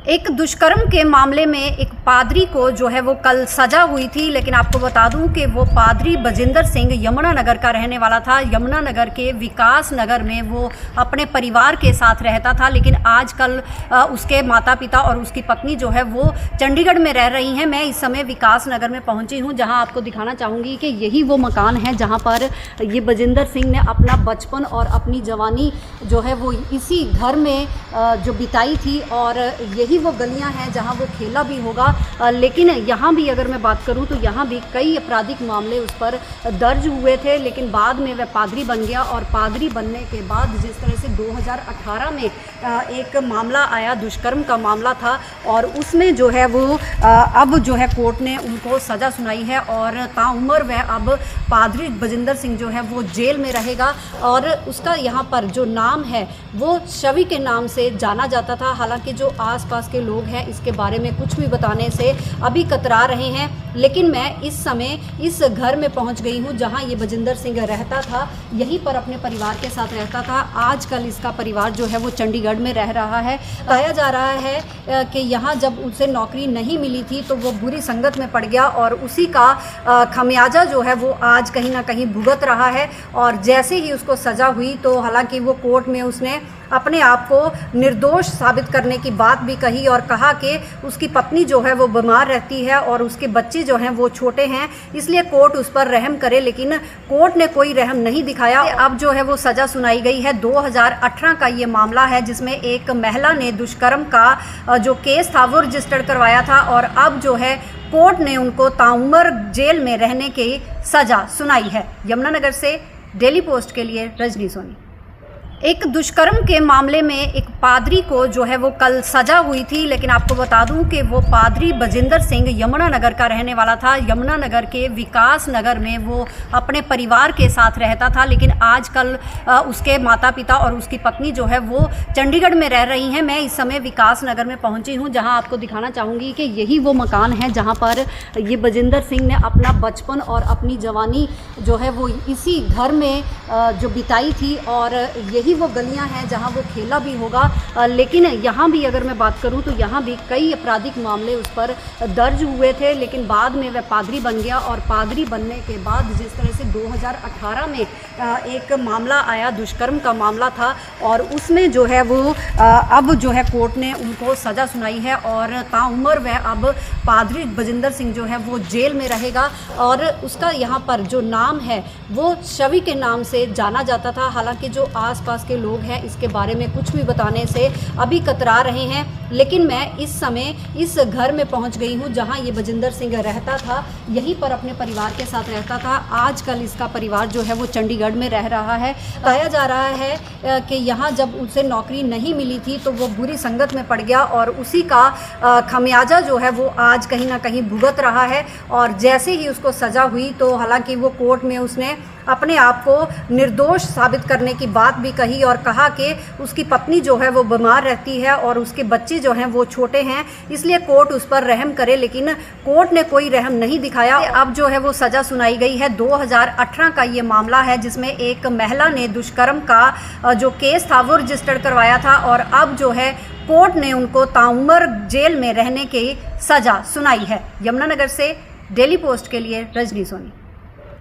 एक दुष्कर्म के मामले में एक पादरी को जो है वो कल सजा हुई थी, लेकिन आपको बता दूं कि वो पादरी बजिंदर सिंह यमुनानगर का रहने वाला था। यमुनानगर के विकास नगर में वो अपने परिवार के साथ रहता था, लेकिन आजकल उसके माता पिता और उसकी पत्नी जो है वो चंडीगढ़ में रह रही हैं। मैं इस समय विकास नगर में पहुंची हूं, जहां आपको दिखाना चाहूँगी कि यही वो मकान है जहाँ पर ये बजिंदर सिंह ने अपना बचपन और अपनी जवानी जो है वो इसी घर में जो बिताई थी, और यही वो गलियां हैं जहां वो खेला भी होगा। लेकिन यहाँ भी अगर मैं बात करूं तो यहाँ भी कई आपराधिक मामले उस पर दर्ज हुए थे, लेकिन बाद में वह पादरी बन गया। और पादरी बनने के बाद जिस तरह से 2018 में एक मामला आया, दुष्कर्म का मामला था, और उसमें जो है वो अब जो है कोर्ट ने उनको सज़ा सुनाई है और ताउम्र वह अब पादरी बजिंदर सिंह जो है वो जेल में रहेगा। और उसका यहाँ पर जो नाम है वो शवि के नाम से जाना जाता था। हालांकि जो आसपास के लोग हैं इसके बारे में कुछ भी बताने से अभी कतरा रहे हैं, लेकिन मैं इस समय इस घर में पहुंच गई हूं जहां ये बजिंदर सिंह रहता था। यहीं पर अपने परिवार के साथ रहता था। आजकल इसका परिवार जो है वो चंडीगढ़ में रह रहा है। बताया जा रहा है कि यहाँ जब उसे नौकरी नहीं मिली थी तो वो बुरी संगत में पड़ गया, और उसी का खमियाजा जो है वो आज कहीं ना कहीं भुगत रहा है। और जैसे ही उसको सज़ा हुई तो हालांकि वो कोर्ट में उसने अपने आप को निर्दोष साबित करने की बात भी कही और कहा कि उसकी पत्नी जो है वो बीमार रहती है और उसके बच्चे जो हैं वो छोटे हैं, इसलिए कोर्ट उस पर रहम करे। लेकिन कोर्ट ने कोई रहम नहीं दिखाया। अब जो है वो सज़ा सुनाई गई है। 2018 का ये मामला है जिसमें एक महिला ने दुष्कर्म का जो केस था वो रजिस्टर्ड करवाया था, और अब जो है कोर्ट ने उनको ताउम्र जेल में रहने की सज़ा सुनाई है। यमुनानगर से डेली पोस्ट के लिए रजनी सोनी। एक दुष्कर्म के मामले में एक पादरी को जो है वो कल सजा हुई थी, लेकिन आपको बता दूं कि वो पादरी बजिंदर सिंह यमुनानगर का रहने वाला था। यमुनानगर के विकास नगर में वो अपने परिवार के साथ रहता था, लेकिन आजकल उसके माता पिता और उसकी पत्नी जो है वो चंडीगढ़ में रह रही हैं। मैं इस समय विकास नगर में पहुंची हूं, जहां आपको दिखाना चाहूँगी कि यही वो मकान है जहां पर ये बजिंदर सिंह ने अपना बचपन और अपनी जवानी जो है वो इसी घर में जो बिताई थी, और यही वो गलियां हैं जहां वो खेला भी होगा। लेकिन यहाँ भी अगर मैं बात करूं तो यहाँ भी कई आपराधिक मामले उस पर दर्ज हुए थे, लेकिन बाद में वह पादरी बन गया। और पादरी बनने के बाद जिस तरह से 2018 में एक मामला आया, दुष्कर्म का मामला था, और उसमें जो है वो अब जो है कोर्ट ने उनको सज़ा सुनाई है और ताउम्र वह अब पादरी बजिंदर सिंह जो है वो जेल में रहेगा। और उसका यहाँ पर जो नाम है वो शवि के नाम से जाना जाता था। हालांकि जो आसपास के लोग हैं इसके बारे में कुछ भी बताने से अभी कतरा रहे हैं, लेकिन मैं इस समय इस घर में पहुंच गई हूं जहां ये बजिंदर सिंह रहता था। यहीं पर अपने परिवार के साथ रहता था। आजकल इसका परिवार जो है वो चंडीगढ़ में रह रहा है। बताया जा रहा है कि यहाँ जब उसे नौकरी नहीं मिली थी तो वो बुरी संगत में पड़ गया, और उसी का खमियाजा जो है वो आज कहीं ना कहीं भुगत रहा है। और जैसे ही उसको सज़ा हुई तो हालांकि वो कोर्ट में उसने अपने आप को निर्दोष साबित करने की बात भी कही और कहा कि उसकी पत्नी जो है वो बीमार रहती है और उसके बच्चे जो हैं वो छोटे हैं, इसलिए कोर्ट उस पर रहम करे। लेकिन कोर्ट ने कोई रहम नहीं दिखाया। अब जो है वो सज़ा सुनाई गई है। 2018 का ये मामला है जिसमें एक महिला ने दुष्कर्म का जो केस था वो रजिस्टर्ड करवाया था, और अब जो है कोर्ट ने उनको ताउम्र जेल में रहने की सज़ा सुनाई है। यमुनानगर से डेली पोस्ट के लिए रजनी सोनी।